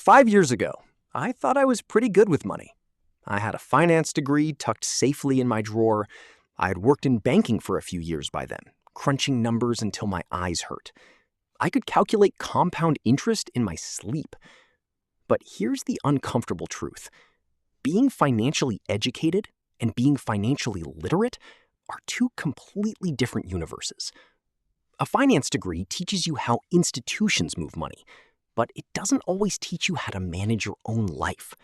5 years ago, I thought I was pretty good with money. I had a finance degree tucked safely in my drawer. I had worked in banking for a few years by then, crunching numbers until my eyes hurt. I could calculate compound interest in my sleep. But here's the uncomfortable truth. Being financially educated and being financially literate are two completely different universes. A finance degree teaches you how institutions move money, but it doesn't always teach you how to manage your own life.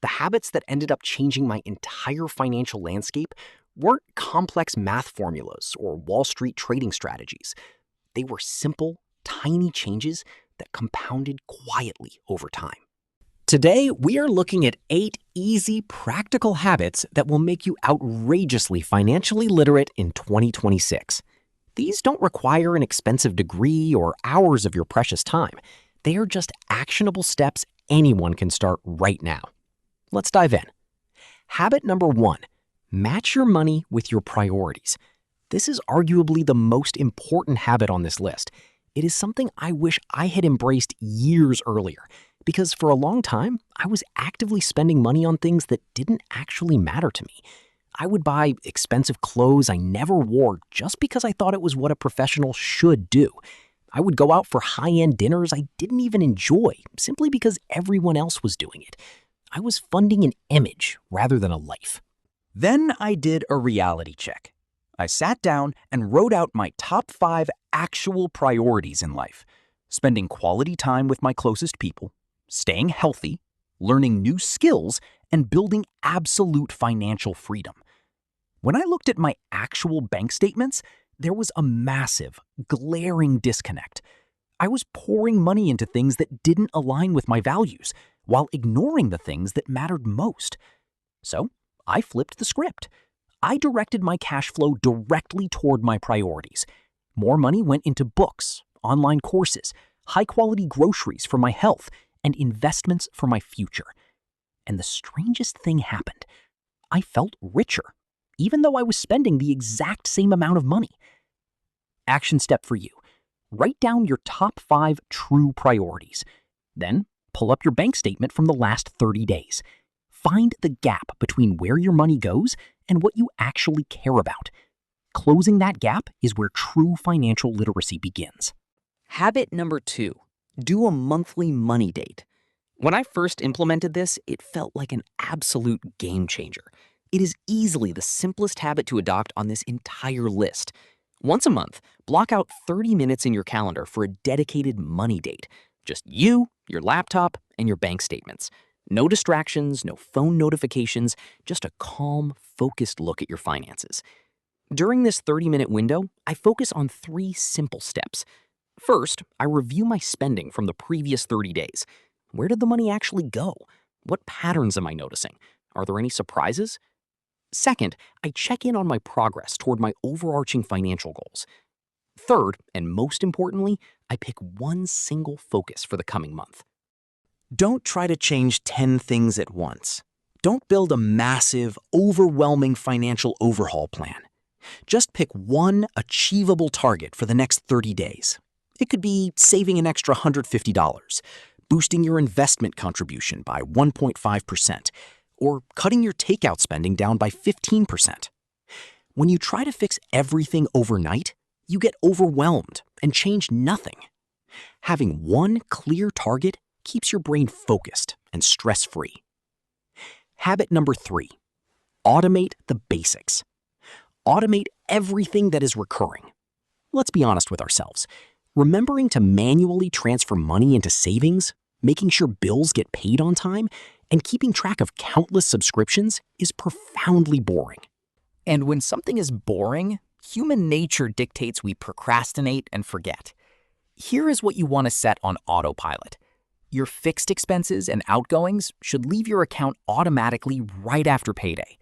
The habits that ended up changing my entire financial landscape weren't complex math formulas or Wall Street trading strategies. They were simple, tiny changes that compounded quietly over time. Today, we are looking at 8 easy, practical habits that will make you outrageously financially literate in 2026. These don't require an expensive degree or hours of your precious time. They are just actionable steps anyone can start right now. Let's dive in. Habit number 1, match your money with your priorities. This is arguably the most important habit on this list. It is something I wish I had embraced years earlier, because for a long time, I was actively spending money on things that didn't actually matter to me. I would buy expensive clothes I never wore just because I thought it was what a professional should do. I would go out for high-end dinners I didn't even enjoy, simply because everyone else was doing it. I was funding an image rather than a life. Then I did a reality check. I sat down and wrote out my top 5 actual priorities in life: spending quality time with my closest people, staying healthy, learning new skills, and building absolute financial freedom. When I looked at my actual bank statements, there was a massive, glaring disconnect. I was pouring money into things that didn't align with my values, while ignoring the things that mattered most. So I flipped the script. I directed my cash flow directly toward my priorities. More money went into books, online courses, high-quality groceries for my health, and investments for my future. And the strangest thing happened. I felt richer, even though I was spending the exact same amount of money. Action step for you. Write down your top 5 true priorities. Then pull up your bank statement from the last 30 days. Find the gap between where your money goes and what you actually care about. Closing that gap is where true financial literacy begins. Habit number 2, do a monthly money date. When I first implemented this, it felt like an absolute game changer. It is easily the simplest habit to adopt on this entire list. Once a month, block out 30 minutes in your calendar for a dedicated money date. Just you, your laptop, and your bank statements. No distractions, no phone notifications, just a calm, focused look at your finances. During this 30-minute window, I focus on 3 simple steps. First, I review my spending from the previous 30 days. Where did the money actually go? What patterns am I noticing? Are there any surprises? Second, I check in on my progress toward my overarching financial goals. Third, and most importantly, I pick one single focus for the coming month. Don't try to change 10 things at once. Don't build a massive, overwhelming financial overhaul plan. Just pick one achievable target for the next 30 days. It could be saving an extra $150, boosting your investment contribution by 1.5%, or cutting your takeout spending down by 15%. When you try to fix everything overnight, you get overwhelmed and change nothing. Having one clear target keeps your brain focused and stress-free. Habit number 3, automate the basics. Automate everything that is recurring. Let's be honest with ourselves. Remembering to manually transfer money into savings, making sure bills get paid on time, and keeping track of countless subscriptions is profoundly boring. And when something is boring, human nature dictates we procrastinate and forget. Here is what you want to set on autopilot. Your fixed expenses and outgoings should leave your account automatically right after payday.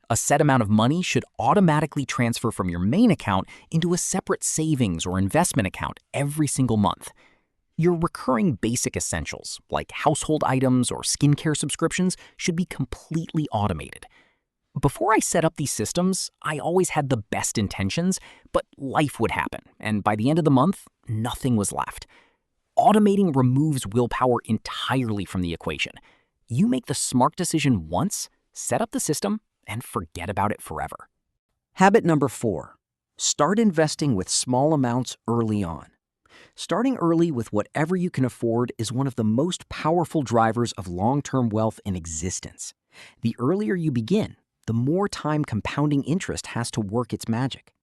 A set amount of money should automatically transfer from your main account into a separate savings or investment account every single month. Your recurring basic essentials, like household items or skincare subscriptions, should be completely automated. Before I set up these systems, I always had the best intentions, but life would happen, and by the end of the month, nothing was left. Automating removes willpower entirely from the equation. You make the smart decision once, set up the system, and forget about it forever. Habit number 4, start investing with small amounts early on. Starting early with whatever you can afford is one of the most powerful drivers of long-term wealth in existence. The earlier you begin, the more time compounding interest has to work its magic.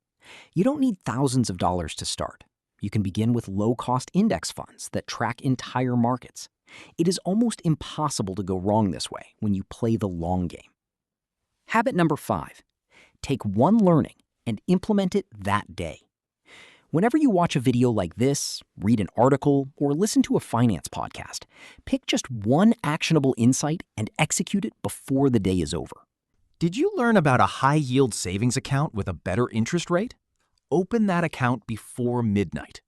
You don't need thousands of dollars to start. You can begin with low-cost index funds that track entire markets. It is almost impossible to go wrong this way when you play the long game. Habit number 5, take one learning and implement it that day. Whenever you watch a video like this, read an article, or listen to a finance podcast, pick just one actionable insight and execute it before the day is over. Did you learn about a high-yield savings account with a better interest rate? Open that account before midnight.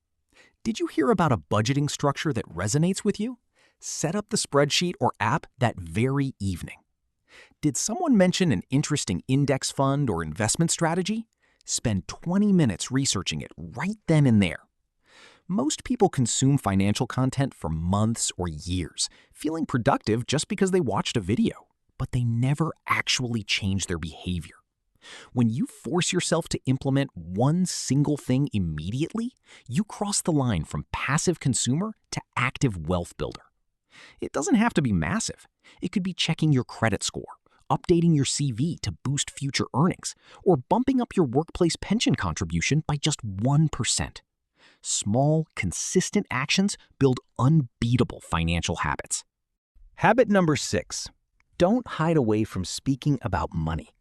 Did you hear about a budgeting structure that resonates with you? Set up the spreadsheet or app that very evening. Did someone mention an interesting index fund or investment strategy? Spend 20 minutes researching it right then and there. Most people consume financial content for months or years, feeling productive just because they watched a video, but they never actually change their behavior. When you force yourself to implement one single thing immediately, you cross the line from passive consumer to active wealth builder. It doesn't have to be massive. It could be checking your credit score, updating your CV to boost future earnings, or bumping up your workplace pension contribution by just 1%. Small, consistent actions build unbeatable financial habits. Habit number 6, don't hide away from speaking about money.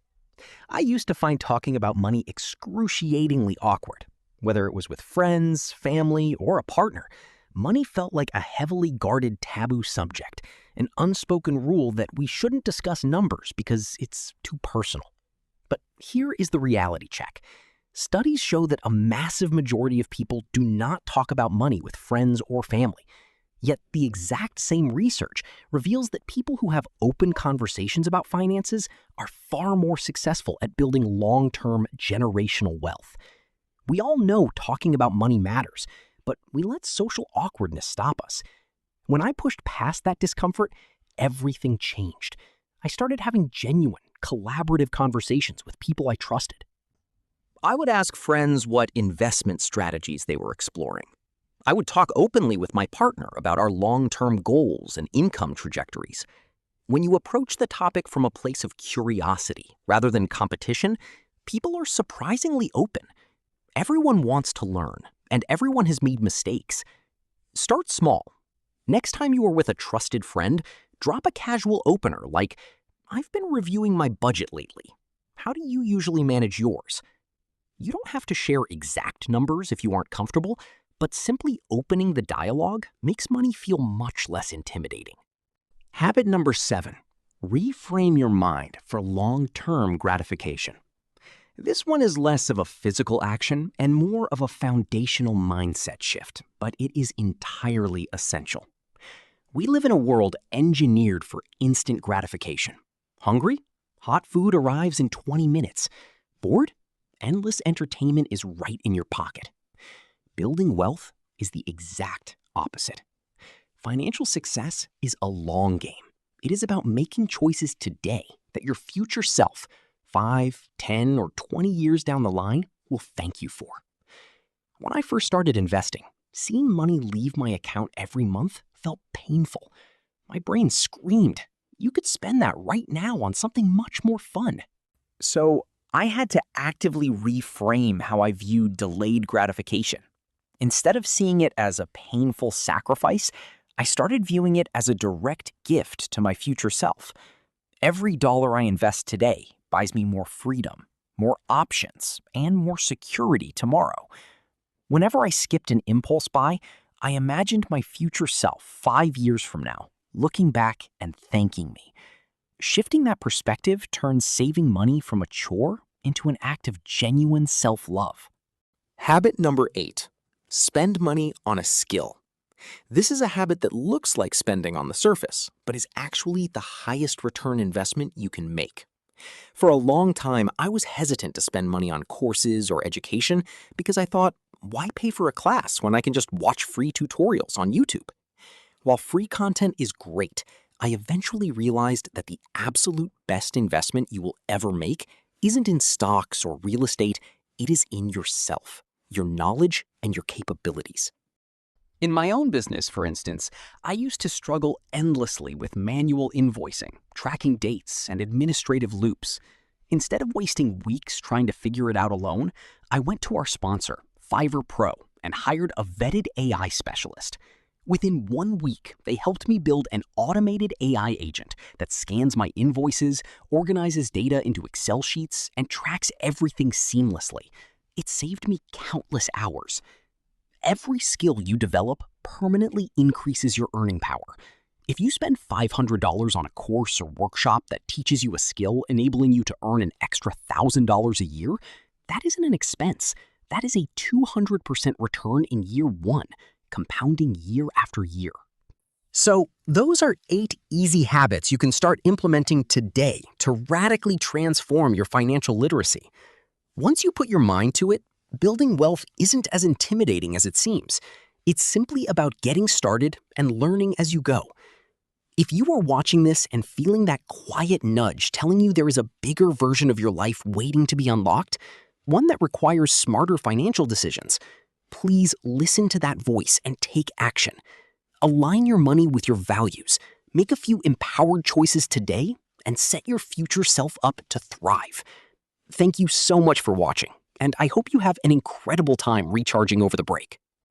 I used to find talking about money excruciatingly awkward. Whether it was with friends, family, or a partner, money felt like a heavily guarded taboo subject, an unspoken rule that we shouldn't discuss numbers because it's too personal. But here is the reality check. Studies show that a massive majority of people do not talk about money with friends or family. Yet the exact same research reveals that people who have open conversations about finances are far more successful at building long-term generational wealth. We all know talking about money matters, but we let social awkwardness stop us. When I pushed past that discomfort, everything changed. I started having genuine, collaborative conversations with people I trusted. I would ask friends what investment strategies they were exploring. I would talk openly with my partner about our long-term goals and income trajectories. When you approach the topic from a place of curiosity rather than competition, people are surprisingly open. Everyone wants to learn, and everyone has made mistakes. Start small. Next time you are with a trusted friend, drop a casual opener like, "I've been reviewing my budget lately. How do you usually manage yours?" You don't have to share exact numbers if you aren't comfortable, but simply opening the dialogue makes money feel much less intimidating. Habit number 7, reframe your mind for long-term gratification. This one is less of a physical action and more of a foundational mindset shift, but it is entirely essential. We live in a world engineered for instant gratification. Hungry? Hot food arrives in 20 minutes. Bored? Endless entertainment is right in your pocket. Building wealth is the exact opposite. Financial success is a long game. It is about making choices today that your future self, 5, 10, or 20 years down the line, will thank you for. When I first started investing, seeing money leave my account every month felt painful. My brain screamed, "You could spend that right now on something much more fun." So I had to actively reframe how I viewed delayed gratification. Instead of seeing it as a painful sacrifice, I started viewing it as a direct gift to my future self. Every dollar I invest today buys me more freedom, more options, and more security tomorrow. Whenever I skipped an impulse buy, I imagined my future self 5 years from now, looking back and thanking me. Shifting that perspective turns saving money from a chore into an act of genuine self-love. Habit number 8, spend money on a skill. This is a habit that looks like spending on the surface, but is actually the highest return investment you can make. For a long time, I was hesitant to spend money on courses or education because I thought, why pay for a class when I can just watch free tutorials on YouTube? While free content is great, I eventually realized that the absolute best investment you will ever make isn't in stocks or real estate, it is in yourself, your knowledge, and your capabilities. In my own business, for instance, I used to struggle endlessly with manual invoicing, tracking dates, and administrative loops. Instead of wasting weeks trying to figure it out alone, I went to our sponsor, Fiverr Pro, and hired a vetted AI specialist. Within 1 week, they helped me build an automated AI agent that scans my invoices, organizes data into Excel sheets, and tracks everything seamlessly. It saved me countless hours. Every skill you develop permanently increases your earning power. If you spend $500 on a course or workshop that teaches you a skill enabling you to earn an extra $1,000 a year, that isn't an expense. That is a 200% return in year 1, compounding year after year. So, those are 8 easy habits you can start implementing today to radically transform your financial literacy. Once you put your mind to it, building wealth isn't as intimidating as it seems. It's simply about getting started and learning as you go. If you are watching this and feeling that quiet nudge telling you there is a bigger version of your life waiting to be unlocked, one that requires smarter financial decisions, please listen to that voice and take action. Align your money with your values, make a few empowered choices today, and set your future self up to thrive. Thank you so much for watching, and I hope you have an incredible time recharging over the break.